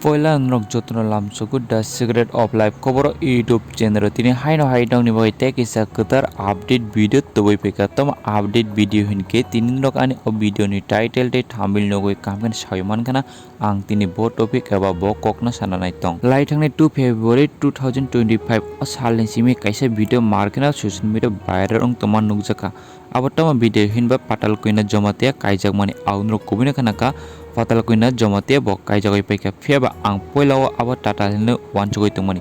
Poila nrok jotno lamsoku The Secret of Life koboro YouTube channel tini haino haidong ni boy tek isa ketar update video toboi peka tom update video hinke tini nrok ani o video ni title te thambil nogoi kamkan sayman kana ang tini bo topic eba bo kokna sananai tong laithangni 2 February 2025 o salni simi kaisa video markena social media viral ong toman nugjaka abotama video hinba Patal Koyna Jamatia Kaijakha aunrok kubina kanaka Patal Koyna Jamatia bo Kaijakha paika pheba ang poilao abo tata hinu wanchugoi tongmani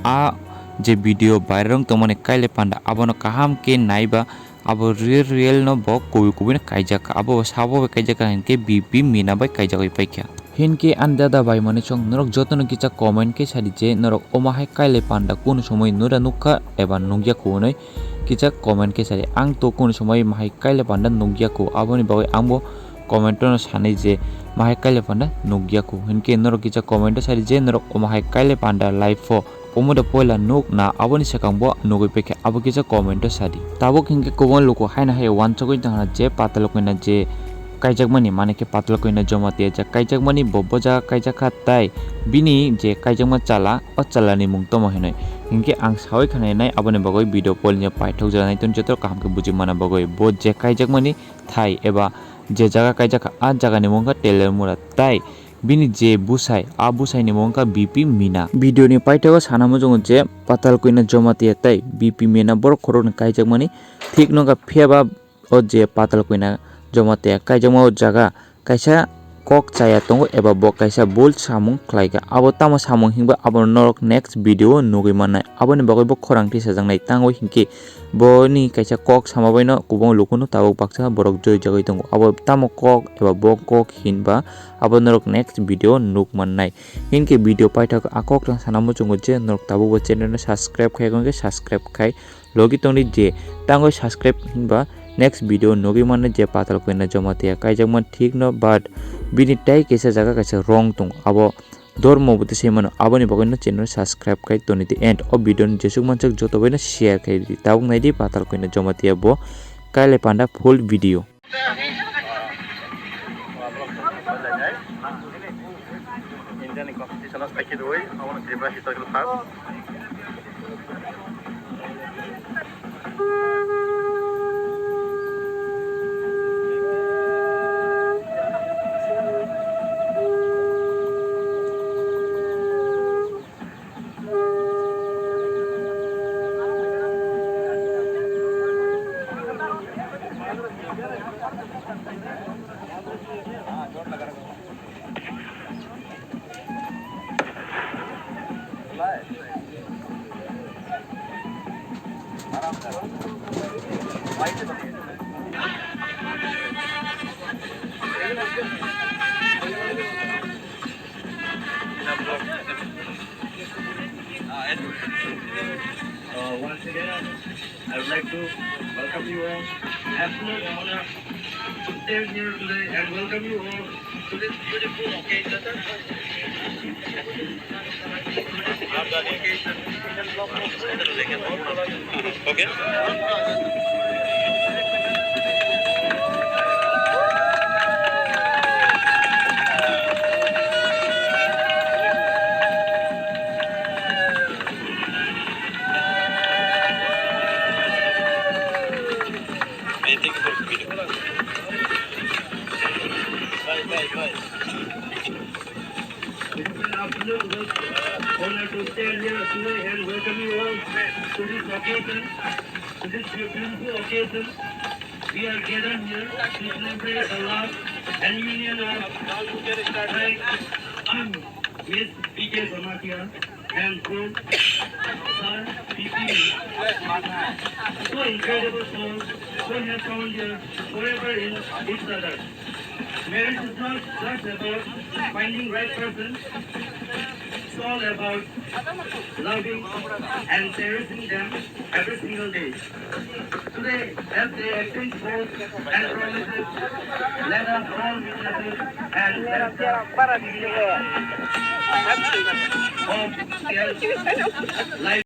a je video viral tongmani kaile panda abono kaham ke naiba abo real no bo kubina Kaijakha abo sabo Kaijakha hinke BP Meena bai Kaijakha paika hinke andada bai mane chong norok jotono kicha comment ke sadi je norok omahai kaile panda kun somoi nura nukha eba nugya kunoi kicha comment ke sadi ang to kun somoi mahai kaile panda nugya ku aboni bagai ambo comment no sane je mahai kaile panda nugya ku hinke norok kicha comment sadi je norok omahai kaile panda live fo omoda poila nuk na aboni sakangbo nugoi peke abo kicha comment sadi tabok hinke kobon loko haina hai wanchogoi tangna je Patal Koyna je Kaijakha mane ke Patal Koyna Jamatia ja Kaijakha bobo ja Kaijakha tai bini je Kaijakha chala o chalani mung tomo hinai hinke ang sawai khanai nai abone bagoi video polnya paithok janai ton jotor kaham ke buji mana bagoi bo je Kaijakha thai eba je jaga Kaijakha a jaga ni mungka teler mura tai bini je busai a busai ni mungka BP Meena video ni paithok sanamo jong je Patal Koyna Jamatia tai BP Meena bor khorok Kaijakha thik noga pheba o je Patal Koyna Jamatia Kaijakha jaga kaisa kok chaya tongo eba bo kaisa bol samung khlaiga abo tamo samung hingba abo norok next video nugui manai aboni bagoi bo khorangti sajangnai tango hingke boni kaisa kok samabaino kubong lukuno tabok baksa borok joi jagoi tongo abo tamo kok eba bo kok hinba abo norok next video nuk mannai hinke video paithak akok lang sanamo chungo je norok tabok bo channel no subscribe khai gongke subscribe khai logi tongni je tango subscribe hinba next video nogi manne je Patal Koyna Jamatia Kaijakha thik no but bini tai kaisa jaga kaisa wrong tong abo dormo buti semano aboni bagoi no channel subscribe kai toniti end of video jesuk manchak joto baina share kai di tabuk nai di Patal Koyna Jamatia bo kaile panda full video Indian competition as packed away. I want to deliver historical fast. Once again, I would like to welcome you all. Absolute honor to stand here today and welcome you all to this beautiful occasion. Okay. Honor to stand here today and welcome you all to this occasion, to this beautiful occasion. We are gathered here to celebrate the love and union of Miss Koyna Jamatia and son BP. So incredible souls who have found here forever in each other. Marriage is not just about finding right person. It's all about loving and cherishing them every single day. Today, as they exchange vows and promises, let us all witnesses and let the of their life.